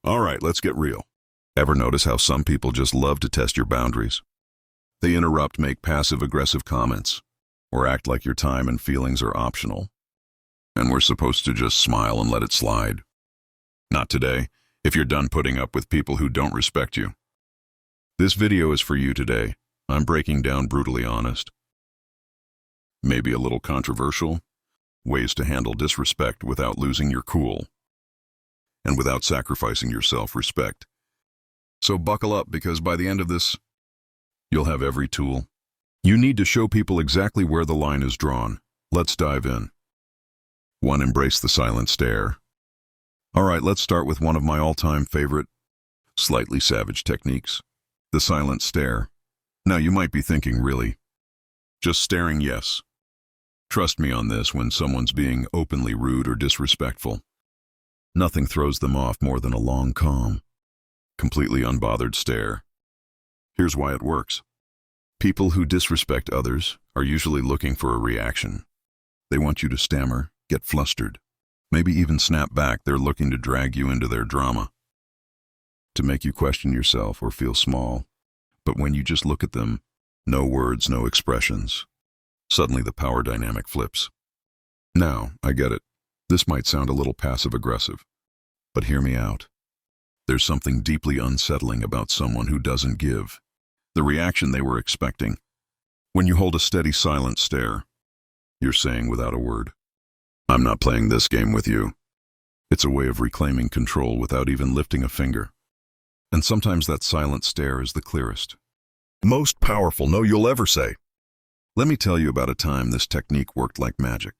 All right, let's get real. Ever notice how some people just love to test your boundaries? They interrupt, make passive-aggressive comments, or act like your time and feelings are optional. And we're supposed to just smile and let it slide. Not today, if you're done putting up with people who don't respect you. This video is for you today. I'm breaking down brutally honest. Maybe a little controversial. Ways to handle disrespect without losing your cool. And without sacrificing your self-respect. So buckle up, because by the end of this, you'll have every tool. You need to show people exactly where the line is drawn. Let's dive in. 1. Embrace the silent stare. All right, let's start with one of my all-time favorite, slightly savage techniques, the silent stare. Now you might be thinking, really? Just staring? Yes. Trust me on this. When someone's being openly rude or disrespectful, nothing throws them off more than a long, calm, completely unbothered stare. Here's why it works. People who disrespect others are usually looking for a reaction. They want you to stammer, get flustered, maybe even snap back. They're looking to drag you into their drama, to make you question yourself or feel small. But when you just look at them, no words, no expressions, suddenly the power dynamic flips. Now, I get it. This might sound a little passive-aggressive, but hear me out. There's something deeply unsettling about someone who doesn't give the reaction they were expecting. When you hold a steady, silent stare, you're saying without a word, I'm not playing this game with you. It's a way of reclaiming control without even lifting a finger. And sometimes that silent stare is the clearest, most powerful no you'll ever say. Let me tell you about a time this technique worked like magic.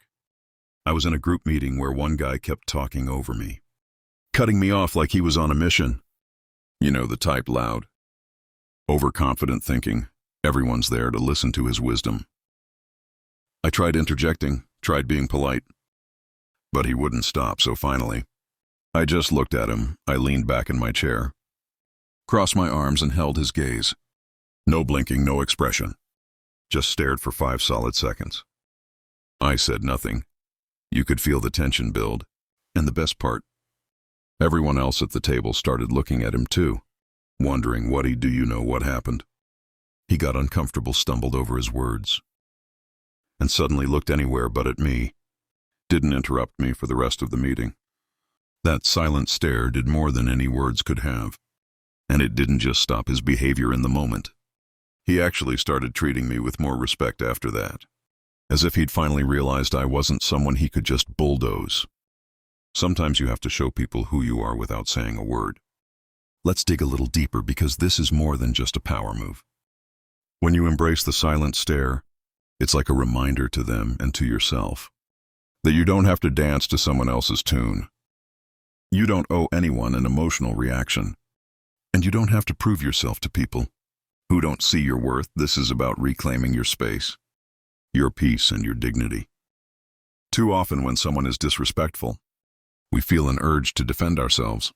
I was in a group meeting where one guy kept talking over me, cutting me off like he was on a mission. You know, the type, loud, overconfident, thinking everyone's there to listen to his wisdom. I tried interjecting, tried being polite, but he wouldn't stop. So finally, I just looked at him. I leaned back in my chair, crossed my arms, and held his gaze. No blinking, no expression. Just stared for 5 solid seconds. I said nothing. You could feel the tension build. And the best part, everyone else at the table started looking at him too, wondering what he'd do. You know what happened? He got uncomfortable, stumbled over his words, and suddenly looked anywhere but at me. Didn't interrupt me for the rest of the meeting. That silent stare did more than any words could have. And it didn't just stop his behavior in the moment. He actually started treating me with more respect after that, as if he'd finally realized I wasn't someone he could just bulldoze. Sometimes you have to show people who you are without saying a word. Let's dig a little deeper, because this is more than just a power move. When you embrace the silent stare, it's like a reminder to them and to yourself that you don't have to dance to someone else's tune. You don't owe anyone an emotional reaction, and you don't have to prove yourself to people who don't see your worth. This is about reclaiming your space, your peace, and your dignity. Too often when someone is disrespectful, we feel an urge to defend ourselves,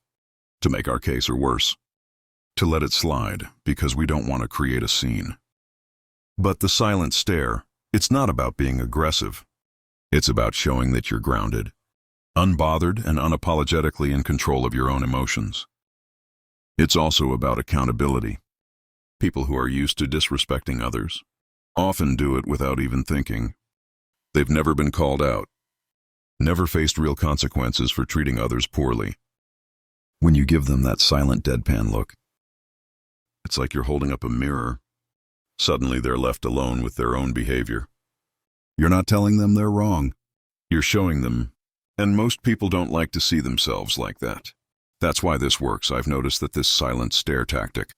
to make our case, or worse, to let it slide because we don't want to create a scene. But the silent stare, it's not about being aggressive. It's about showing that you're grounded, unbothered, and unapologetically in control of your own emotions. It's also about accountability. People who are used to disrespecting others often do it without even thinking. They've never been called out, never faced real consequences for treating others poorly. When you give them that silent deadpan look, it's like you're holding up a mirror. Suddenly they're left alone with their own behavior. You're not telling them they're wrong. You're showing them, and most people don't like to see themselves like that. That's why this works. I've noticed that this silent stare tactic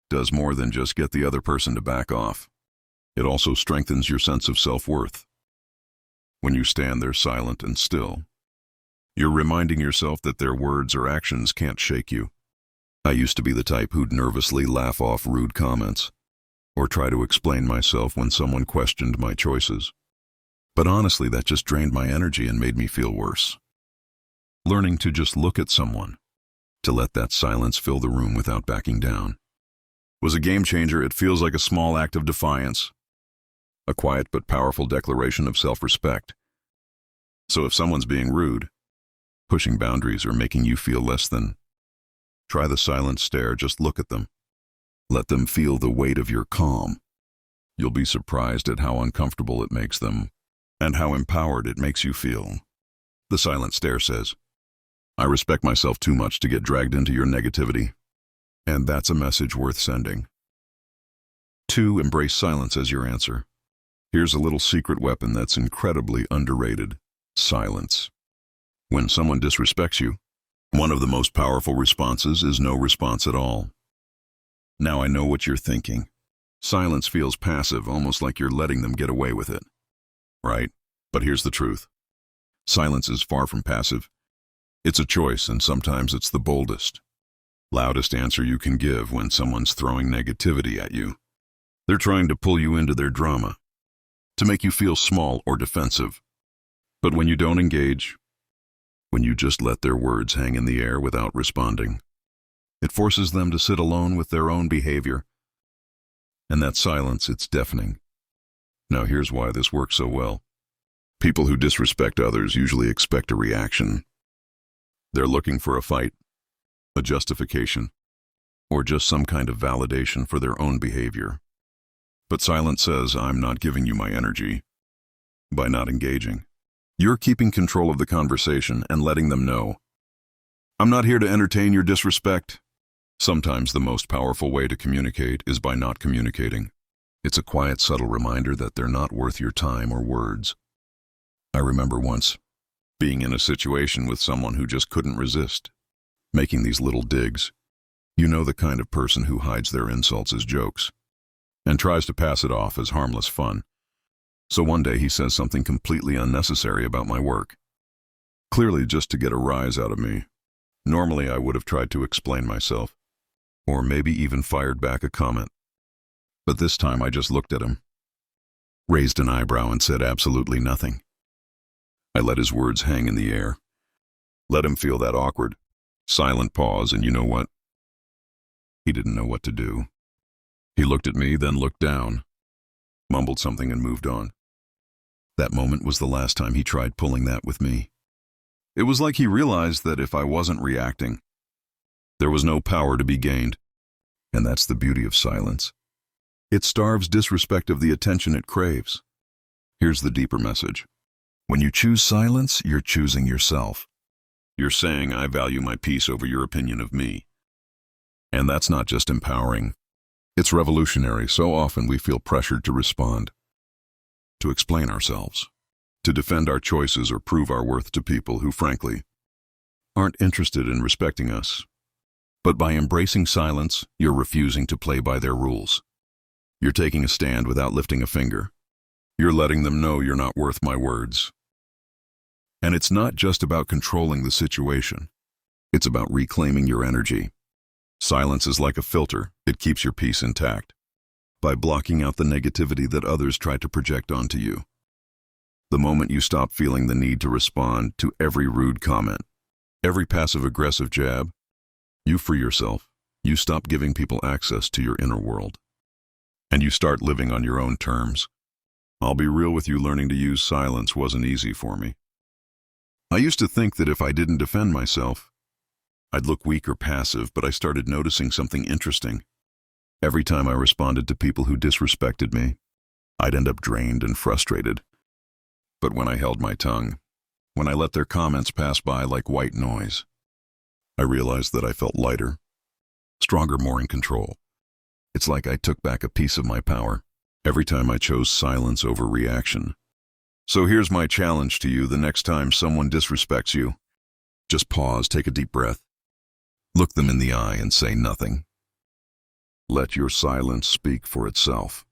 does more than just get the other person to back off. It also strengthens your sense of self-worth. When you stand there silent and still, you're reminding yourself that their words or actions can't shake you. I used to be the type who'd nervously laugh off rude comments, or try to explain myself when someone questioned my choices. But honestly, that just drained my energy and made me feel worse. Learning to just look at someone, to let that silence fill the room without backing down, was a game changer. It feels like a small act of defiance, a quiet but powerful declaration of self-respect. So if someone's being rude, pushing boundaries, or making you feel less than, Try the silent stare, just look at them. Let them feel the weight of your calm. You'll be surprised at how uncomfortable it makes them, and how empowered it makes you feel. The silent stare says, I respect myself too much to get dragged into your negativity. And that's a message worth sending. 2. Embrace silence as your answer. Here's a little secret weapon that's incredibly underrated: silence. When someone disrespects you, one of the most powerful responses is no response at all. Now I know what you're thinking. Silence feels passive, almost like you're letting them get away with it. Right? But here's the truth. Silence is far from passive. It's a choice, and sometimes it's the boldest, loudest answer you can give when someone's throwing negativity at you. They're trying to pull you into their drama, to make you feel small or defensive. But when you don't engage, when you just let their words hang in the air without responding, it forces them to sit alone with their own behavior. And that silence, it's deafening. Now here's why this works so well. People who disrespect others usually expect a reaction. They're looking for a fight, a justification, or just some kind of validation for their own behavior. But silence says, I'm not giving you my energy. By not engaging, you're keeping control of the conversation and letting them know, I'm not here to entertain your disrespect. Sometimes the most powerful way to communicate is by not communicating. It's a quiet, subtle reminder that they're not worth your time or words. I remember once being in a situation with someone who just couldn't resist, making these little digs. You know, the kind of person who hides their insults as jokes and tries to pass it off as harmless fun. So one day he says something completely unnecessary about my work, clearly just to get a rise out of me. Normally I would have tried to explain myself, or maybe even fired back a comment. But this time I just looked at him, raised an eyebrow, and said absolutely nothing. I let his words hang in the air, let him feel that awkward, silent pause, and you know what? He didn't know what to do. He looked at me, then looked down, mumbled something, and moved on. That moment was the last time he tried pulling that with me. It was like he realized that if I wasn't reacting, there was no power to be gained. And that's the beauty of silence. It starves disrespect of the attention it craves. Here's the deeper message. When you choose silence, you're choosing yourself. You're saying, I value my peace over your opinion of me. And that's not just empowering. It's revolutionary. So often we feel pressured to respond, to explain ourselves, to defend our choices or prove our worth to people who, frankly, aren't interested in respecting us. But by embracing silence, you're refusing to play by their rules. You're taking a stand without lifting a finger. You're letting them know you're not worth my words. And it's not just about controlling the situation. It's about reclaiming your energy. Silence is like a filter. It keeps your peace intact by blocking out the negativity that others try to project onto you. The moment you stop feeling the need to respond to every rude comment, every passive-aggressive jab, you free yourself. You stop giving people access to your inner world. And you start living on your own terms. I'll be real with you, learning to use silence wasn't easy for me. I used to think that if I didn't defend myself, I'd look weak or passive, but I started noticing something interesting. Every time I responded to people who disrespected me, I'd end up drained and frustrated. But when I held my tongue, when I let their comments pass by like white noise, I realized that I felt lighter, stronger, more in control. It's like I took back a piece of my power every time I chose silence over reaction. So here's my challenge to you: the next time someone disrespects you, just pause, take a deep breath, look them in the eye and say nothing. Let your silence speak for itself.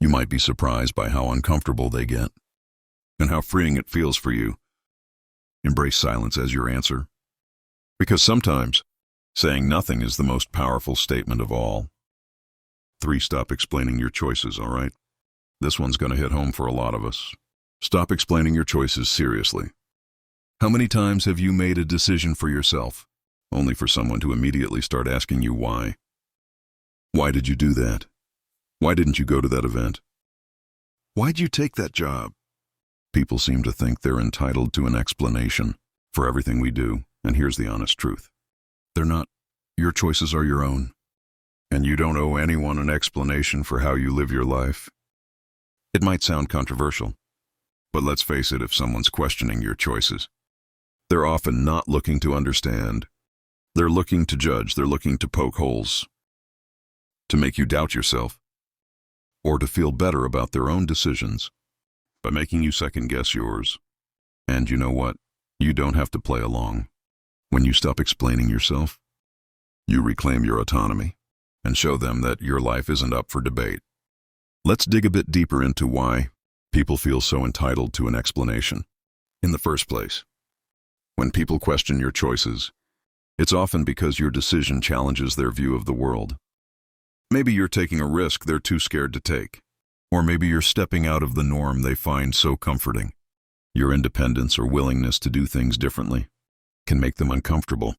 You might be surprised by how uncomfortable they get and how freeing it feels for you. Embrace silence as your answer, because sometimes saying nothing is the most powerful statement of all. 3. Stop explaining your choices, all right? This one's going to hit home for a lot of us. Stop explaining your choices seriously. How many times have you made a decision for yourself, only for someone to immediately start asking you why? Why did you do that? Why didn't you go to that event? Why'd you take that job? People seem to think they're entitled to an explanation for everything we do, and here's the honest truth. They're not. Your choices are your own, and you don't owe anyone an explanation for how you live your life. It might sound controversial, but let's face it, if someone's questioning your choices, they're often not looking to understand. They're looking to judge. They're looking to poke holes, to make you doubt yourself, or to feel better about their own decisions by making you second-guess yours. And you know what? You don't have to play along. When you stop explaining yourself, you reclaim your autonomy and show them that your life isn't up for debate. Let's dig a bit deeper into why people feel so entitled to an explanation in the first place. When people question your choices, it's often because your decision challenges their view of the world. Maybe you're taking a risk they're too scared to take, or maybe you're stepping out of the norm they find so comforting. Your independence or willingness to do things differently can make them uncomfortable,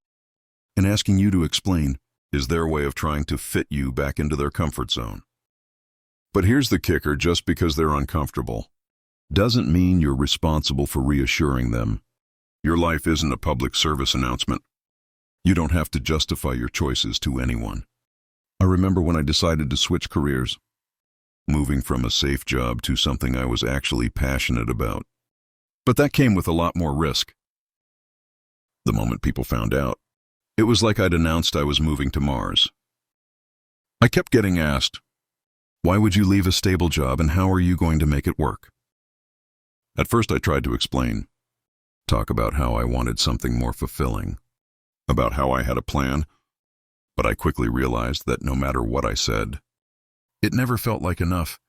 and asking you to explain is their way of trying to fit you back into their comfort zone. But here's the kicker: just because they're uncomfortable doesn't mean you're responsible for reassuring them. Your life isn't a public service announcement. You don't have to justify your choices to anyone. I remember when I decided to switch careers, moving from a safe job to something I was actually passionate about. But that came with a lot more risk. The moment people found out, it was like I'd announced I was moving to Mars. I kept getting asked, "Why would you leave a stable job and how are you going to make it work?" At first I tried to explain, talk about how I wanted something more fulfilling, about how I had a plan, but I quickly realized that no matter what I said, it never felt like enough.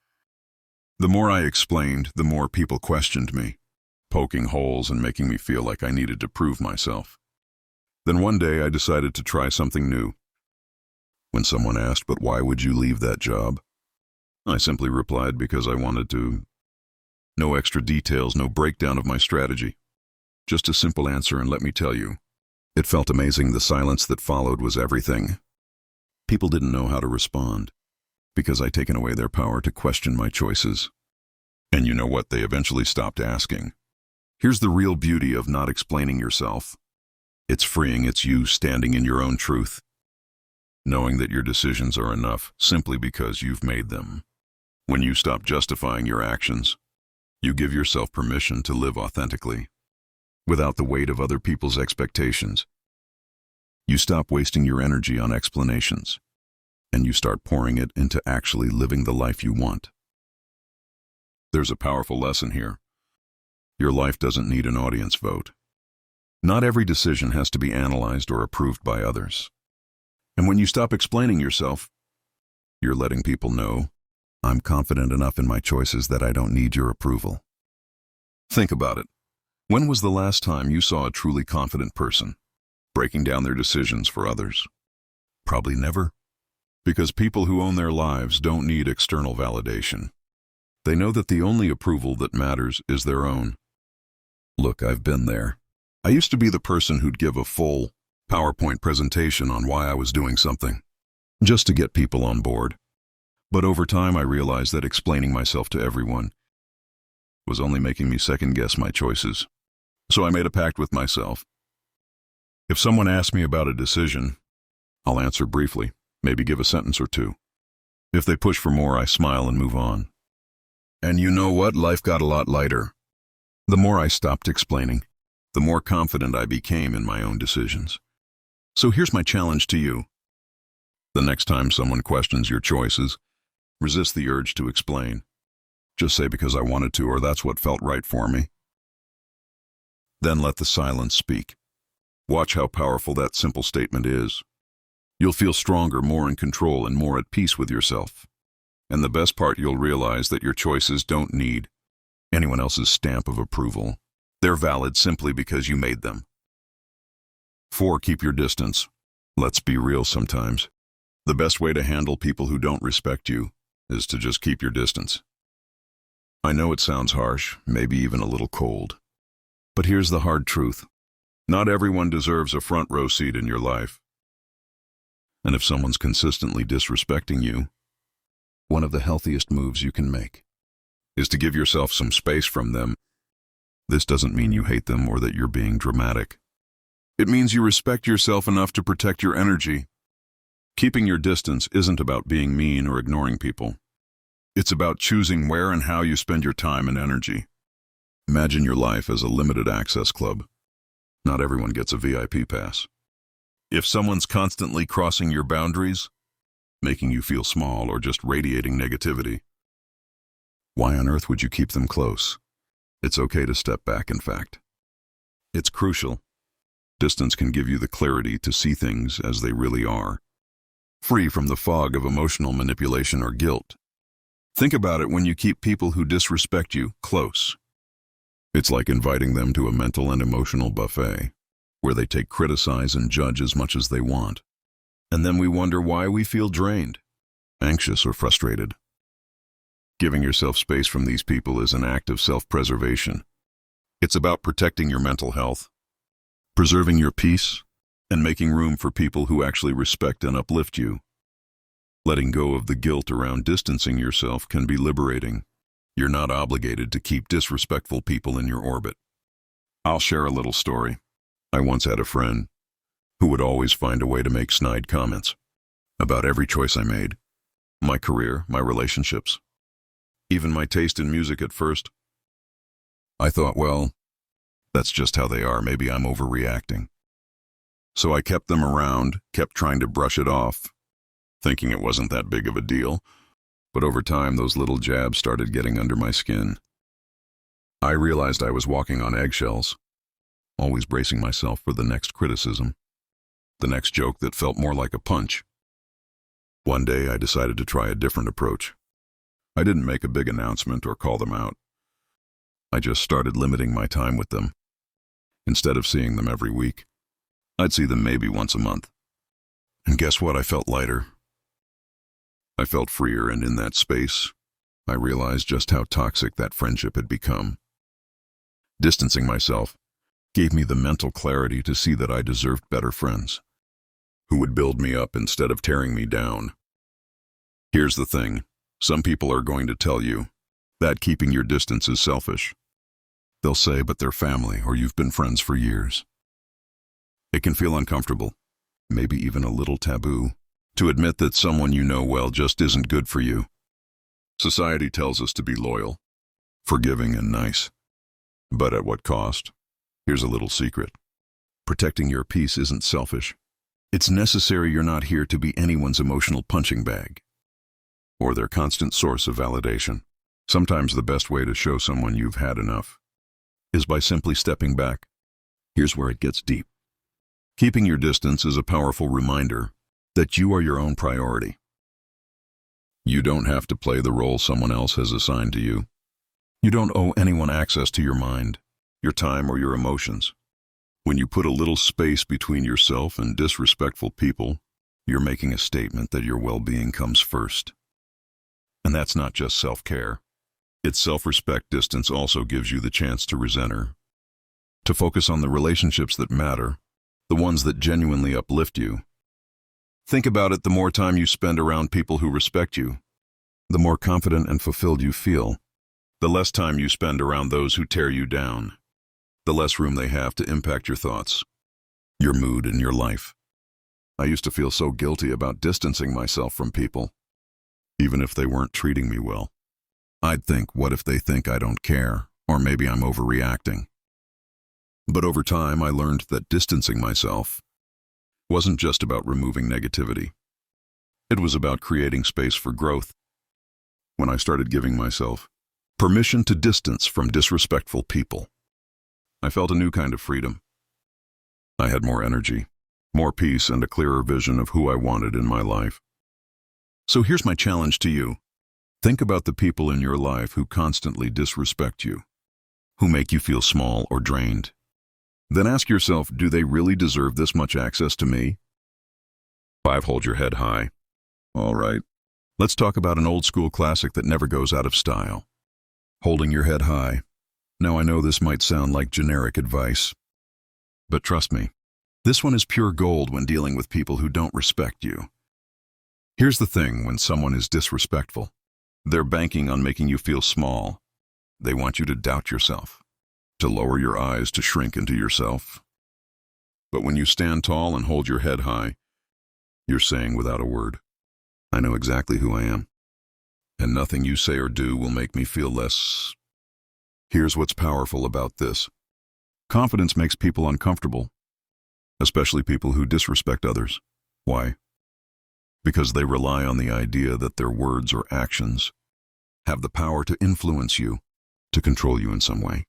The more I explained, the more people questioned me, poking holes and making me feel like I needed to prove myself. Then one day I decided to try something new. When someone asked, "But why would you leave that job?" I simply replied, "Because I wanted to." No extra details, no breakdown of my strategy. Just a simple answer, and let me tell you, it felt amazing. The silence that followed was everything. People didn't know how to respond, because I'd taken away their power to question my choices. And you know what? They eventually stopped asking. Here's the real beauty of not explaining yourself. It's freeing. It's you standing in your own truth, knowing that your decisions are enough simply because you've made them. When you stop justifying your actions, you give yourself permission to live authentically, without the weight of other people's expectations. You stop wasting your energy on explanations, and you start pouring it into actually living the life you want. There's a powerful lesson here. Your life doesn't need an audience vote. Not every decision has to be analyzed or approved by others. And when you stop explaining yourself, you're letting people know, "I'm confident enough in my choices that I don't need your approval." Think about it. When was the last time you saw a truly confident person breaking down their decisions for others? Probably never. Because people who own their lives don't need external validation. They know that the only approval that matters is their own. Look, I've been there. I used to be the person who'd give a full PowerPoint presentation on why I was doing something, just to get people on board. But over time I realized that explaining myself to everyone was only making me second-guess my choices. So I made a pact with myself. If someone asks me about a decision, I'll answer briefly, maybe give a sentence or two. If they push for more, I smile and move on. And you know what? Life got a lot lighter. The more I stopped explaining, the more confident I became in my own decisions. So here's my challenge to you. The next time someone questions your choices, resist the urge to explain. Just say, "Because I wanted to," or "That's what felt right for me." Then let the silence speak. Watch how powerful that simple statement is. You'll feel stronger, more in control, and more at peace with yourself. And the best part, you'll realize that your choices don't need anyone else's stamp of approval. They're valid simply because you made them. 4. Keep your distance. Let's be real sometimes. The best way to handle people who don't respect you is to just keep your distance. I know it sounds harsh, maybe even a little cold. But here's the hard truth. Not everyone deserves a front row seat in your life. And if someone's consistently disrespecting you, one of the healthiest moves you can make is to give yourself some space from them. This doesn't mean you hate them or that you're being dramatic. It means you respect yourself enough to protect your energy Keeping your distance isn't about being mean or ignoring people. It's about choosing where and how you spend your time and energy. Imagine your life as a limited access club. Not everyone gets a VIP pass. If someone's constantly crossing your boundaries, making you feel small or just radiating negativity, why on earth would you keep them close? It's okay to step back, in fact. It's crucial. Distance can give you the clarity to see things as they really are, free from the fog of emotional manipulation or guilt. Think about it when you keep people who disrespect you close. It's like inviting them to a mental and emotional buffet, where they criticize and judge as much as they want. And then we wonder why we feel drained, anxious, or frustrated. Giving yourself space from these people is an act of self-preservation. It's about protecting your mental health, preserving your peace, and making room for people who actually respect and uplift you. Letting go of the guilt around distancing yourself can be liberating. You're not obligated to keep disrespectful people in your orbit. I'll share a little story. I once had a friend who would always find a way to make snide comments about every choice I made. My career, my relationships, even my taste in music at first. I thought, well, that's just how they are. Maybe I'm overreacting. So I kept them around, kept trying to brush it off, thinking it wasn't that big of a deal. But over time, those little jabs started getting under my skin. I realized I was walking on eggshells, always bracing myself for the next criticism, the next joke that felt more like a punch. One day, I decided to try a different approach. I didn't make a big announcement or call them out. I just started limiting my time with them. Instead of seeing them every week, I'd see them maybe once a month. And guess what? I felt lighter. I felt freer, and in that space, I realized just how toxic that friendship had become. Distancing myself gave me the mental clarity to see that I deserved better friends, who would build me up instead of tearing me down. Here's the thing. Some people are going to tell you that keeping your distance is selfish. They'll say, but they're family, or you've been friends for years. It can feel uncomfortable, maybe even a little taboo, to admit that someone you know well just isn't good for you. Society tells us to be loyal, forgiving, and nice. But at what cost? Here's a little secret. Protecting your peace isn't selfish. It's necessary. You're not here to be anyone's emotional punching bag or their constant source of validation. Sometimes the best way to show someone you've had enough is by simply stepping back. Here's where it gets deep. Keeping your distance is a powerful reminder that you are your own priority. You don't have to play the role someone else has assigned to you. You don't owe anyone access to your mind, your time, or your emotions. When you put a little space between yourself and disrespectful people, you're making a statement that your well-being comes first. And that's not just self-care. It's self-respect. Distance also gives you the chance to recenter, to focus on the relationships that matter, the ones that genuinely uplift you. Think about it. The more time you spend around people who respect you, the more confident and fulfilled you feel. The less time you spend around those who tear you down, the less room they have to impact your thoughts, your mood, and your life. I used to feel so guilty about distancing myself from people, even if they weren't treating me well. I'd think, what if they think I don't care, or maybe I'm overreacting? But over time, I learned that distancing myself wasn't just about removing negativity. It was about creating space for growth. When I started giving myself permission to distance from disrespectful people, I felt a new kind of freedom. I had more energy, more peace, and a clearer vision of who I wanted in my life. So here's my challenge to you. Think about the people in your life who constantly disrespect you, who make you feel small or drained. Then ask yourself, do they really deserve this much access to me? 5. Hold your head high. All right, let's talk about an old school classic that never goes out of style. Holding your head high. Now I know this might sound like generic advice, but trust me, this one is pure gold when dealing with people who don't respect you. Here's the thing. When someone is disrespectful, they're banking on making you feel small. They want you to doubt yourself, to lower your eyes, to shrink into yourself. But when you stand tall and hold your head high, You're saying without a word, I know exactly who I am, and nothing you say or do will make me feel less. Here's what's powerful about this. Confidence makes people uncomfortable, especially people who disrespect others. Why? Because they rely on the idea that their words or actions have the power to influence you, to control you in some way.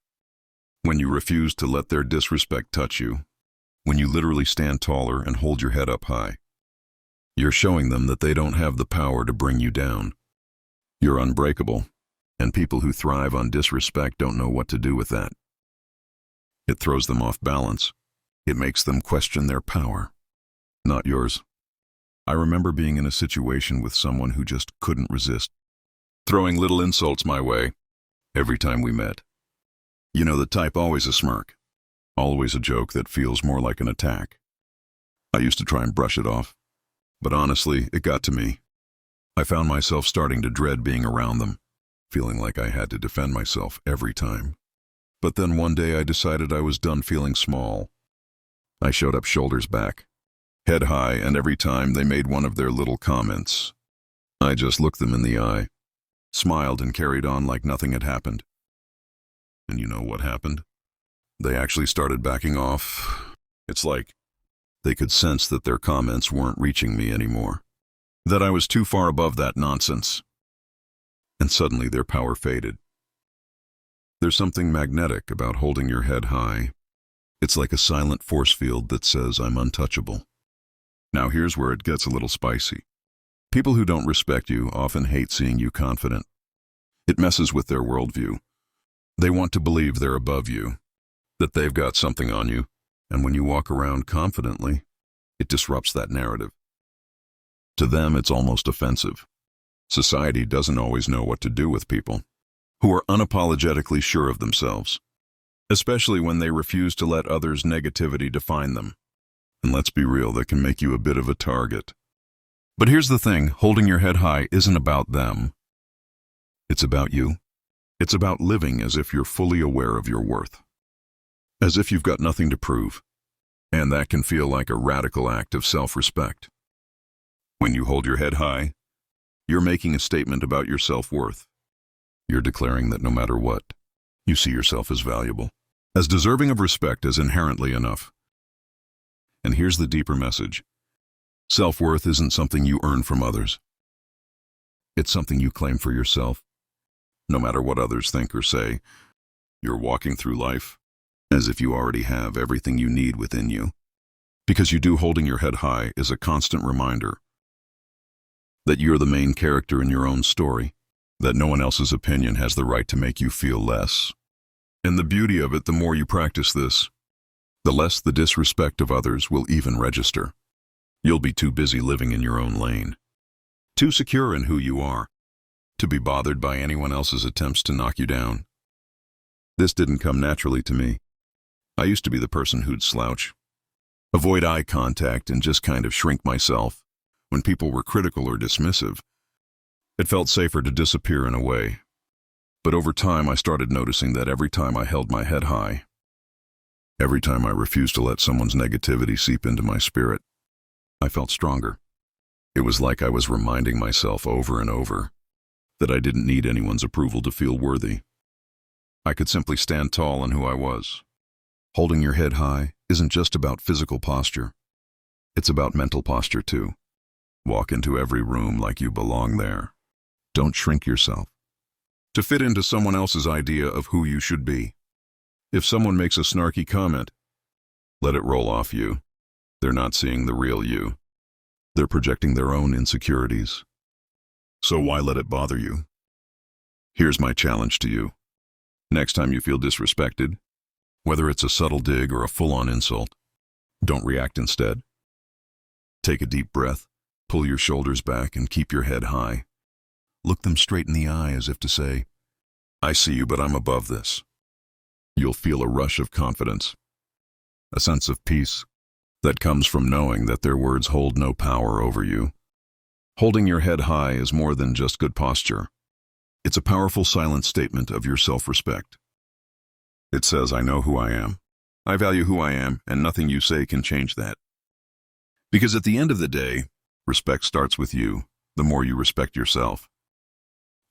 When you refuse to let their disrespect touch you, when you literally stand taller and hold your head up high, you're showing them that they don't have the power to bring you down. You're unbreakable, and people who thrive on disrespect don't know what to do with that. It throws them off balance. It makes them question their power, not yours. I remember being in a situation with someone who just couldn't resist, throwing little insults my way every time we met. You know the type, always a smirk, always a joke that feels more like an attack. I used to try and brush it off, but honestly, it got to me. I found myself starting to dread being around them, feeling like I had to defend myself every time. But then one day I decided I was done feeling small. I showed up shoulders back, head high, and every time they made one of their little comments, I just looked them in the eye, smiled, and carried on like nothing had happened. And you know what happened? They actually started backing off. It's like they could sense that their comments weren't reaching me anymore, that I was too far above that nonsense. And suddenly their power faded. There's something magnetic about holding your head high. It's like a silent force field that says, I'm untouchable. Now here's where it gets a little spicy. People who don't respect you often hate seeing you confident. It messes with their worldview. They want to believe they're above you, that they've got something on you, and when you walk around confidently, it disrupts that narrative. To them, it's almost offensive. Society doesn't always know what to do with people who are unapologetically sure of themselves, especially when they refuse to let others' negativity define them. And let's be real, that can make you a bit of a target. But here's the thing, holding your head high isn't about them. It's about you. It's about living as if you're fully aware of your worth, as if you've got nothing to prove, and that can feel like a radical act of self-respect. When you hold your head high, you're making a statement about your self-worth. You're declaring that no matter what, you see yourself as valuable, as deserving of respect, as inherently enough. And here's the deeper message. Self-worth isn't something you earn from others. It's something you claim for yourself. No matter what others think or say, you're walking through life as if you already have everything you need within you. Because you do, holding your head high is a constant reminder that you're the main character in your own story, that no one else's opinion has the right to make you feel less. And the beauty of it, the more you practice this, the less the disrespect of others will even register. You'll be too busy living in your own lane, too secure in who you are, to be bothered by anyone else's attempts to knock you down. This didn't come naturally to me. I used to be the person who'd slouch, avoid eye contact, and just kind of shrink myself when people were critical or dismissive. It felt safer to disappear in a way. But over time, I started noticing that every time I held my head high, every time I refused to let someone's negativity seep into my spirit, I felt stronger. It was like I was reminding myself over and over that I didn't need anyone's approval to feel worthy. I could simply stand tall in who I was. Holding your head high isn't just about physical posture. It's about mental posture too. Walk into every room like you belong there. Don't shrink yourself to fit into someone else's idea of who you should be. If someone makes a snarky comment, let it roll off you. They're not seeing the real you. They're projecting their own insecurities. So why let it bother you? Here's my challenge to you. Next time you feel disrespected, whether it's a subtle dig or a full-on insult, don't react instead. Take a deep breath, pull your shoulders back, and keep your head high. Look them straight in the eye as if to say, I see you, but I'm above this. You'll feel a rush of confidence, a sense of peace that comes from knowing that their words hold no power over you. Holding your head high is more than just good posture. It's a powerful silent statement of your self-respect. It says, I know who I am. I value who I am, and nothing you say can change that. Because at the end of the day, Respect starts with you. The more you respect yourself,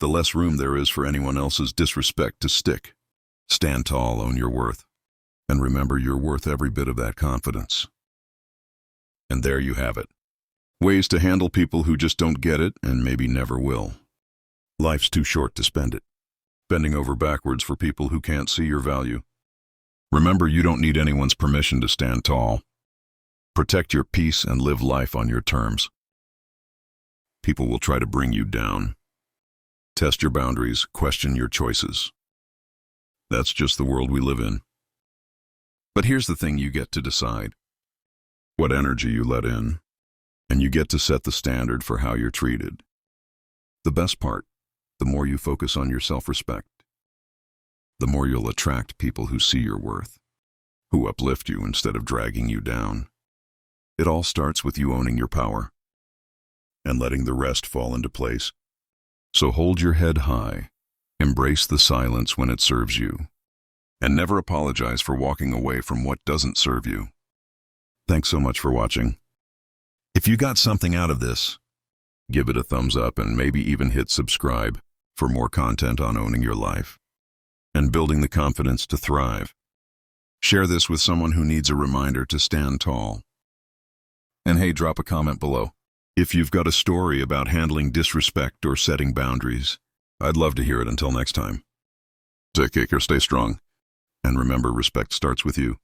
the less room there is for anyone else's disrespect to stick. Stand tall, own your worth, and remember you're worth every bit of that confidence. And there you have it. Ways to handle people who just don't get it and maybe never will. Life's too short to spend it bending over backwards for people who can't see your value. Remember, you don't need anyone's permission to stand tall. Protect your peace and live life on your terms. People will try to bring you down. Test your boundaries, question your choices. That's just the world we live in. But here's the thing, you get to decide what energy you let in, and you get to set the standard for how you're treated. The best part, the more you focus on your self-respect, the more you'll attract people who see your worth, who uplift you instead of dragging you down. It all starts with you owning your power and letting the rest fall into place. So hold your head high, embrace the silence when it serves you, and never apologize for walking away from what doesn't serve you. Thanks so much for watching. If you got something out of this, give it a thumbs up and maybe even hit subscribe for more content on owning your life and building the confidence to thrive. Share this with someone who needs a reminder to stand tall. And hey, drop a comment below if you've got a story about handling disrespect or setting boundaries. I'd love to hear it. Until next time, take care, stay strong, and remember, respect starts with you.